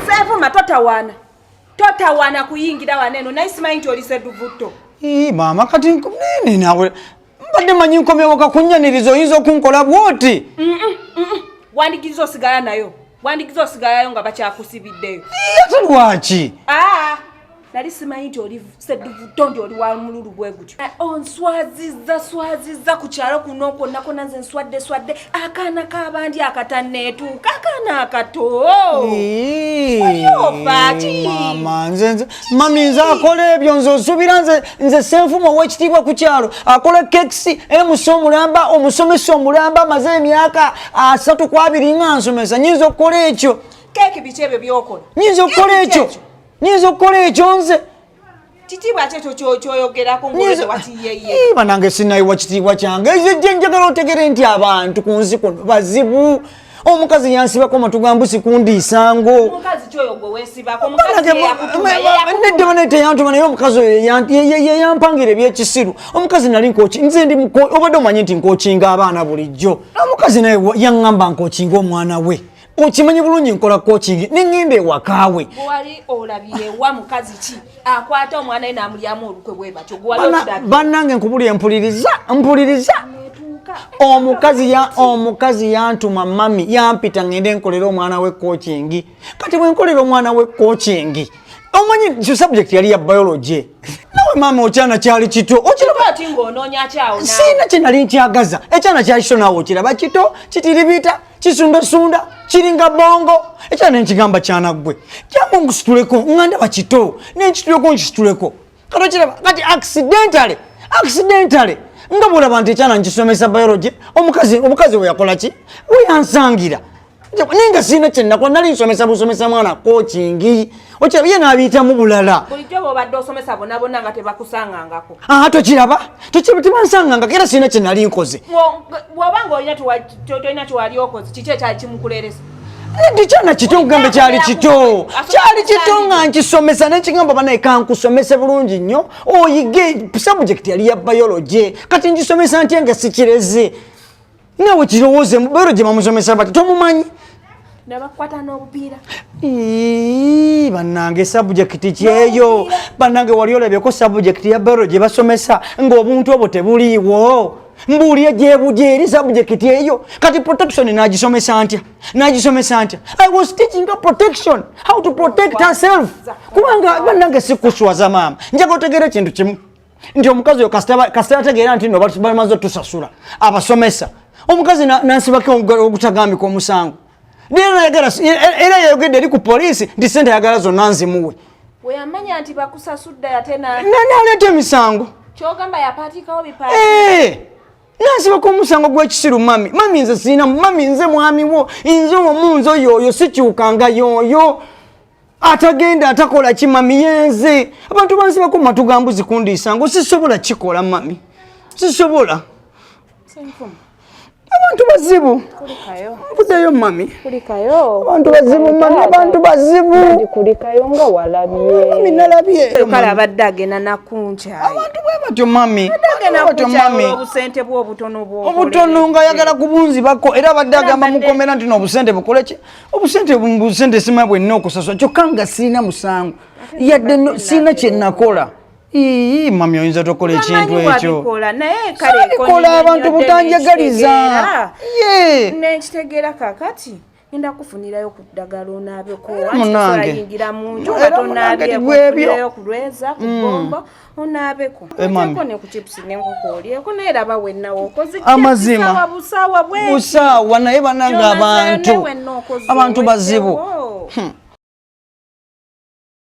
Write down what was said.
Senfuma totawana kuyingira waneno naisimanyi nti olise duvuto. Mama kati nini nawe mbadde manyi nkomyewo kakunyaniriza oyinza okunkola bwoti. Wandigiza osigala nayo nga bakyakusibiddeyo. Ate lwaki? Nali simanyi nti oli seduvuto nti oli wa mululu bwe gutyo. Onswazizza ku kyalo kuno kwonna nze nswadde akaana k'abandi akatanneetuuka akaana akato. Mama mami nze akola ebyo nze osuubira nze Senfuma ow'ekitiibwa ku kyalo akola kekisi emusa omulamba omusomesa omulamba amaze emyaka 3 nga nsomesa nyinza okukola ekyo. Keeki biki ebyo by'okola? Nyinza okukola ekyo nze. Kitiibwa kyekyo ky'oyogerako ng'oleze watiyeye. Banange sinnayiwa kitiibwa kyange. Ezo njagala otegere nti abantu ku nsi kuno bazibu. Omukazi yansibako matugambusi kundiisango. Omukazi kyoyo gwe weesibako omukazi yakutuma. Nedde banete yantuma naye omukazi oyo yampangira ebyekisiru. Omukazi nali nkoki nze ndi obadde omanyi nti nkokinga abaana bulijjo. Omukazi naye yaŋŋamba nkokinga omwana we. Okimanyi bulungi nkola coaching ningimbe ewakaawe. Wali olabire wa mukazi ki akwata omwana ina amulyamu olukwe bwe batyo gwali olabire. Bannange nkubuli mpuliriza. Omukazi yantuma mami yampita ngende nkolera omwana we coaching. Kati bwe nkolera omwana we coaching omanyi subject yali ya biology. Nawe mama okyana kyali kito. Okirabati ng'onoonya kyawo nawe. Sina kye nali nkyagaza. Ekyana kyali kito nawe okiraba kito kitiribita kisunda kiringa bongo. Ekyana nkigamba kyana gwe. Kyambo nkusituleko ngandaba kito nenkituleko nkisituleko. Kati okiraba kati accidentally nga bulaba nti ekyana nkisomesa biology omukazi we yakola ki? We yansangira. Ninga sina kyennakola nali nsomesa busomesa mwana coaching. Okiraba ye n'abiyitamu bulala. Bulijjo bw'obadde osomesa bonna nga tebakusangangako. Tokiraba tebansanganga era sina kye nali nkoze. Bw'oba ng'olina kyewali okoze kiki ekyali kimukuleeresa? Ndikyana kito nkugambe kyali kito nga nkisomesa nekigamba banaye kankusomese bulungi nnyo oyige subject yali ya biology kati nkisomesa ntya nga sikireze nawe kirowooze biology bamusomesa bati tomumanyi nabakwata n'obupiira. Bannange subject kyeyo bannange wali olabyeko subject ya biology basomesa ng'obuntu obwo tebuliiwo. Mbuulira gyebujeri subject eyo kati protection nagisomesa ntya. I was teaching her protection, how to protect herself. Kubanga bannange sikuswaza mama njaga otegera kintu kimu nti omukazi oyo kasita ategeera nti no bamaze otusasula abasomesa omukazi nansibako ogutagambika omusango era yayogedde eri ku poliisi nti sente yagala zonna nzimuwe. Weyamanya nti bakusasudde ate naleeta emisango kyogamba yapaatikawo bipaati. Nansibako omusango gw'ekisiru mami nze siina mami nze mwami wo nze omunzo yoyo sikyukanga yoyo atagenda atakola ki mami yenze abantu bansibako matugambuzi kundiisango sisobola kikola mami sisobola. Abantu bazibu. Kulikayo mami. Abantu bazibu mami abantu bazibu. Kulikayo nga walabye. Mami nalabye. Kala abadde agenda nakuncha. Abantu bwe batyo mami. Obusente bwo obutono bwo. Obutono nga yagala kubunzi bako era abadde agamba mukomera nti n'obusente bukole ki? Obusente sima bwenna okusasula kyokka nga sirina musango. Yadde sirina kye nakola. Mami oyinza tokola ekintu ekyo. Kola abantu butanjagaliza. Nekitegeera kakati ngenda kufunirayo ku ddagala onaabeko yingira mu nju onaabyeyo kulweza ku bombo onaabeko oteko ne ku chips n'enkoko olyeko naye laba wenna okoze amazima busawa naye bananga abantu bazibu.